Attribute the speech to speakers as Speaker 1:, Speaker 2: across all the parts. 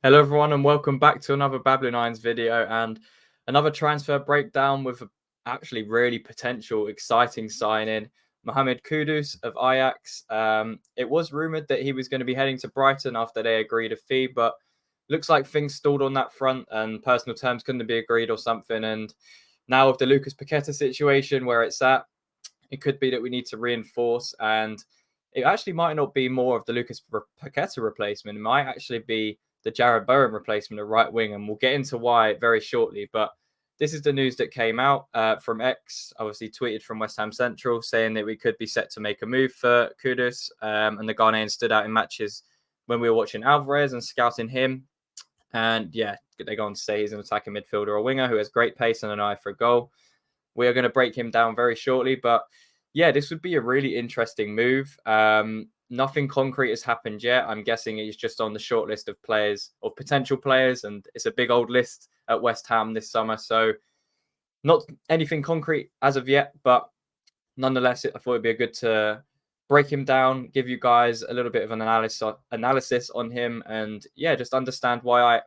Speaker 1: Hello, everyone, and welcome back to another Babylonines video and another transfer breakdown with actually really potential exciting signing, Mohammed Kudus of Ajax. It was rumored that he was going to be heading to Brighton after they agreed a fee, but looks like things stalled on that front and personal terms couldn't be agreed or something. And now with the Lucas Paqueta situation where it's at, it could be that we need to reinforce, and it actually might not be more of the Lucas Paqueta replacement. It might actually be the Jared Bowen replacement at right wing, and we'll get into why very shortly. But this is the news that came out from X, obviously tweeted from West Ham Central, saying that we could be set to make a move for Kudus, and the Ghanaian stood out in matches when we were watching Alvarez and scouting him. And yeah, they go on to say he's an attacking midfielder or winger who has great pace and an eye for a goal. We are going to break him down very shortly, but yeah, this would be a really interesting move. Nothing concrete has happened yet. I'm guessing he's just on the short list of players or potential players, and it's a big old list at West Ham this summer. So not anything concrete as of yet, but nonetheless, I thought it'd be good to break him down, give you guys a little bit of an analysis on him, and yeah, just understand why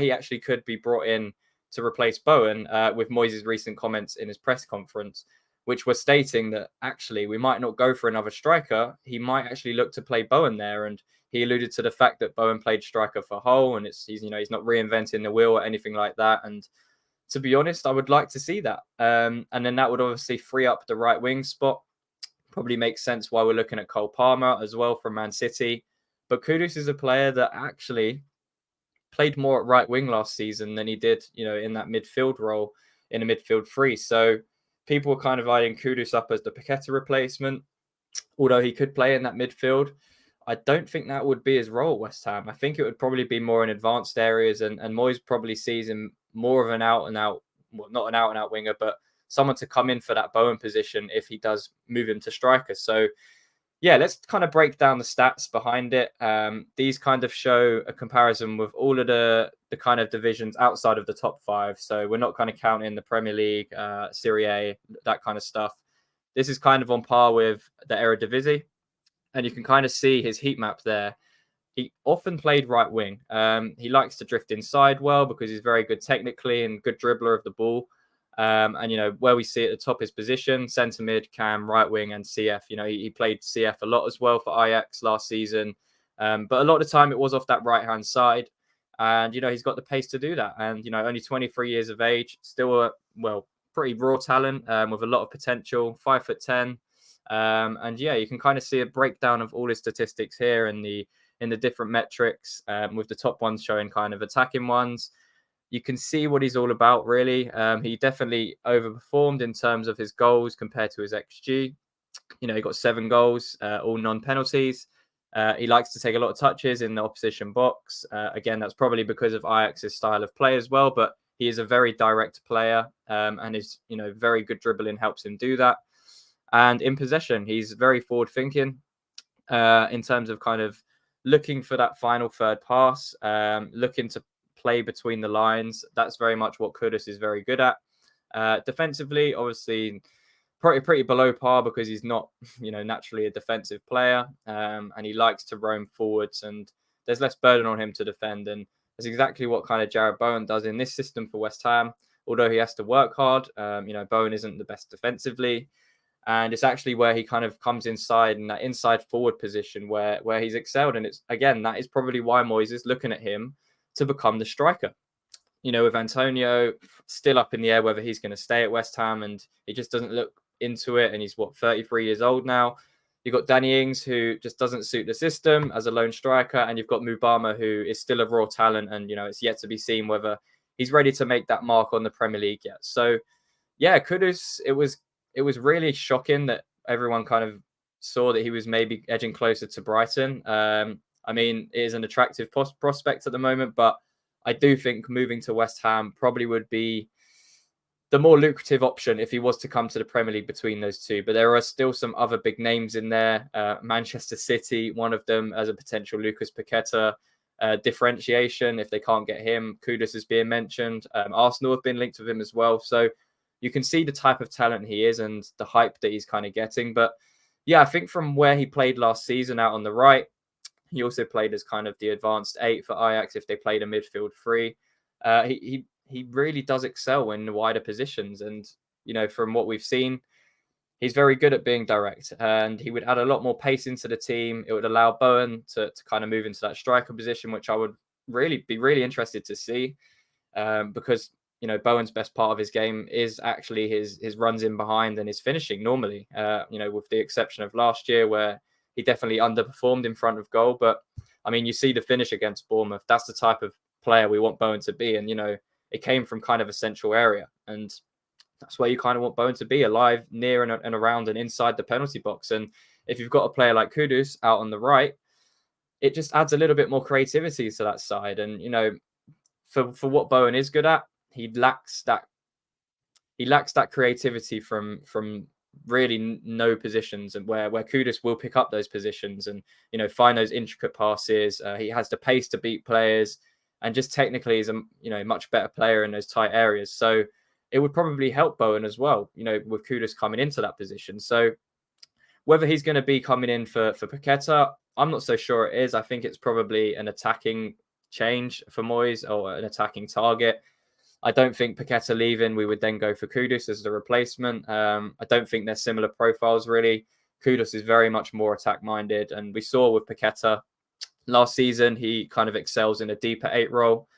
Speaker 1: he actually could be brought in to replace Bowen, with Moyes' recent comments in his press conference, which were stating that actually we might not go for another striker. He might actually look to play Bowen there, and he alluded to the fact that Bowen played striker for Hull, and he's not reinventing the wheel or anything like that. And to be honest, I would like to see that. And then that would obviously free up the right wing spot. Probably makes sense why we're looking at Cole Palmer as well from Man City. But Kudus is a player that actually played more at right wing last season than he did, in that midfield role in a midfield three. So people were kind of eyeing Kudus up as the Paqueta replacement, although he could play in that midfield. I don't think that would be his role at West Ham. I think it would probably be more in advanced areas, and Moyes probably sees him more of an out-and-out, well, not an out-and-out winger, but someone to come in for that Bowen position if he does move him to striker. So yeah, let's kind of break down the stats behind it. These kind of show a comparison with all of the kind of divisions outside of the top five. So we're not kind of counting the Premier League, Serie A, that kind of stuff. This is kind of on par with the Eredivisie. And you can kind of see his heat map there. He often played right wing. He likes to drift inside well because he's very good technically and good dribbler of the ball. And where we see at the top his position, centre mid, cam, right wing, and CF. He played CF a lot as well for Ajax last season. But a lot of the time it was off that right hand side. And he's got the pace to do that. And only 23 years of age, still pretty raw talent, with a lot of potential, 5'10". And yeah, you can kind of see a breakdown of all his statistics here in the different metrics, with the top ones showing kind of attacking ones. You can see what he's all about, really. He definitely overperformed in terms of his goals compared to his XG. He got 7 goals, all non-penalties. He likes to take a lot of touches in the opposition box. Again, that's probably because of Ajax's style of play as well, but he is a very direct player, and his very good dribbling helps him do that. And in possession, he's very forward-thinking in terms of kind of looking for that final third pass, looking to play between the lines. That's very much what Kudus is very good at. Defensively, obviously, pretty below par because he's not, naturally a defensive player, and he likes to roam forwards, and there's less burden on him to defend. And that's exactly what kind of Jared Bowen does in this system for West Ham. Although he has to work hard, Bowen isn't the best defensively. And it's actually where he kind of comes inside in that inside forward position where he's excelled. And it's, again, that is probably why Moyes is looking at him to become the striker. With Antonio still up in the air whether he's going to stay at West Ham, and he just doesn't look into it. And he's 33 years old now. You've got Danny Ings, who just doesn't suit the system as a lone striker. And you've got Mubama, who is still a raw talent. And, it's yet to be seen whether he's ready to make that mark on the Premier League yet. So, yeah, Kudus, it was really shocking that everyone kind of saw that he was maybe edging closer to Brighton. It is an attractive prospect at the moment, but I do think moving to West Ham probably would be the more lucrative option if he was to come to the Premier League between those two. But there are still some other big names in there. Manchester City, one of them as a potential Lucas Paqueta differentiation. If they can't get him, Kudus is being mentioned. Arsenal have been linked with him as well. So you can see the type of talent he is and the hype that he's kind of getting. But yeah, I think from where he played last season out on the right, He also played as kind of the advanced 8 for Ajax if they played a midfield 3. He really does excel in the wider positions, and from what we've seen, he's very good at being direct, and he would add a lot more pace into the team. It would allow Bowen to kind of move into that striker position, which I would be really interested to see, because Bowen's best part of his game is actually his runs in behind and his finishing normally. With the exception of last year where he definitely underperformed in front of goal. But I mean, you see the finish against Bournemouth. That's the type of player we want Bowen to be, and it came from kind of a central area, and that's where you kind of want Bowen to be, alive, near and around and inside the penalty box. And if you've got a player like Kudus out on the right, it just adds a little bit more creativity to that side. And for what Bowen is good at, he lacks that creativity from really no positions, and where Kudus will pick up those positions and find those intricate passes. He has the pace to beat players, and just technically is a much better player in those tight areas. So it would probably help Bowen as well, with Kudus coming into that position. So whether he's going to be coming in for Paqueta, I'm not so sure it is. I think it's probably an attacking change for Moyes, or an attacking target. I don't think Paqueta leaving, we would then go for Kudus as the replacement. I don't think they're similar profiles, really. Kudus is very much more attack-minded, and we saw with Paqueta last season, he kind of excels in a deeper 8 role.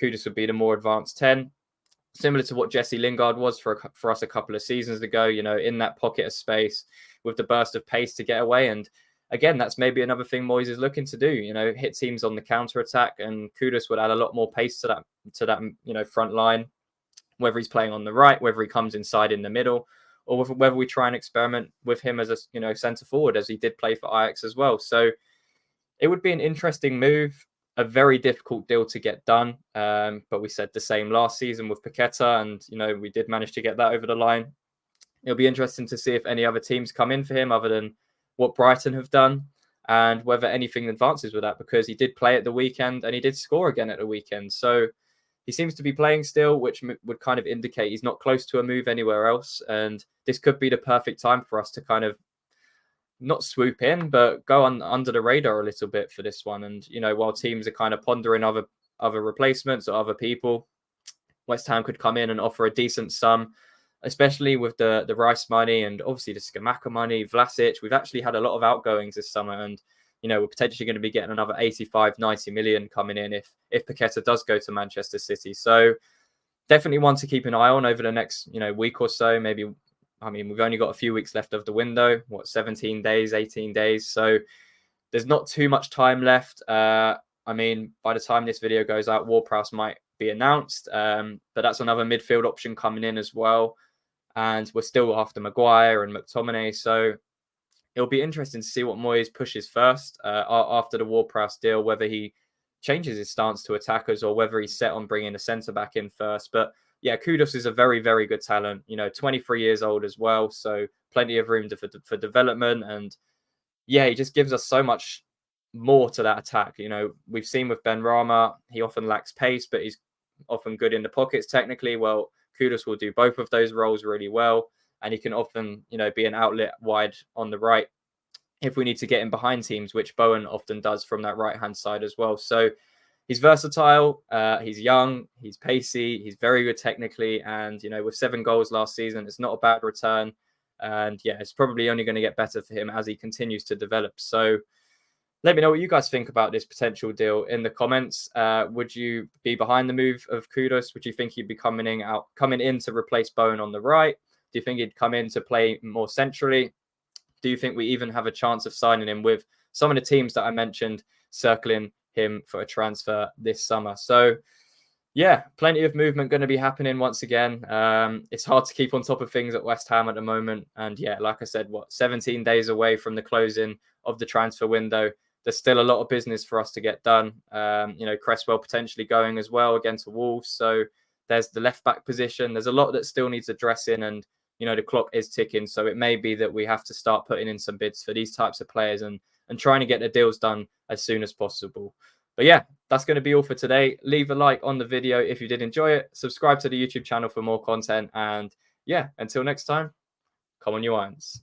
Speaker 1: Kudus would be the more advanced 10. Similar to what Jesse Lingard was for us a couple of seasons ago, in that pocket of space with the burst of pace to get away. And again, that's maybe another thing Moyes is looking to do, hit teams on the counter attack, and Kudus would add a lot more pace to that front line, whether he's playing on the right, whether he comes inside in the middle, or whether we try and experiment with him as a centre forward, as he did play for Ajax as well. So it would be an interesting move. A very difficult deal to get done. But we said the same last season with Paqueta, and, we did manage to get that over the line. It'll be interesting to see if any other teams come in for him other than what Brighton have done, and whether anything advances with that, because he did play at the weekend and he did score again at the weekend. So he seems to be playing still, which would kind of indicate he's not close to a move anywhere else. And this could be the perfect time for us to kind of not swoop in, but go on under the radar a little bit for this one. And, while teams are kind of pondering other replacements or other people, West Ham could come in and offer a decent sum, especially with the Rice money and obviously the Scamacca money, Vlasic. We've actually had a lot of outgoings this summer, and, we're potentially going to be getting another 85, 90 million coming in if Paqueta does go to Manchester City. So definitely one to keep an eye on over the next, week or so, maybe. I mean, we've only got a few weeks left of the window, 17 days, 18 days. So there's not too much time left. I mean, by the time this video goes out, Ward-Prowse might be announced, but that's another midfield option coming in as well. And we're still after Maguire and McTominay. So it'll be interesting to see what Moyes pushes first after the Ward-Prowse deal, whether he changes his stance to attackers or whether he's set on bringing a centre-back in first. But yeah, Kudus is a very, very good talent, 23 years old as well. So plenty of room for development. And yeah, he just gives us so much more to that attack. We've seen with Benrahma, he often lacks pace, but he's often good in the pockets technically. Well, Kudus will do both of those roles really well. And he can often, be an outlet wide on the right if we need to get in behind teams, which Bowen often does from that right-hand side as well. So he's versatile, he's young, he's pacey, he's very good technically. And, with 7 goals last season, it's not a bad return. And yeah, it's probably only going to get better for him as he continues to develop. So let me know what you guys think about this potential deal in the comments. Would you be behind the move of Kudus? Would you think he'd be coming in to replace Bowen on the right? Do you think he'd come in to play more centrally? Do you think we even have a chance of signing him with some of the teams that I mentioned circling him for a transfer this summer? So yeah, plenty of movement going to be happening once again. It's hard to keep on top of things at West Ham at the moment. And yeah, like I said, 17 days away from the closing of the transfer window. There's still a lot of business for us to get done. Cresswell potentially going as well against Wolves. So there's the left back position. There's a lot that still needs addressing, and the clock is ticking. So it may be that we have to start putting in some bids for these types of players and trying to get the deals done as soon as possible. But yeah, that's going to be all for today. Leave a like on the video if you did enjoy it. Subscribe to the YouTube channel for more content. And yeah, until next time, come on you irons.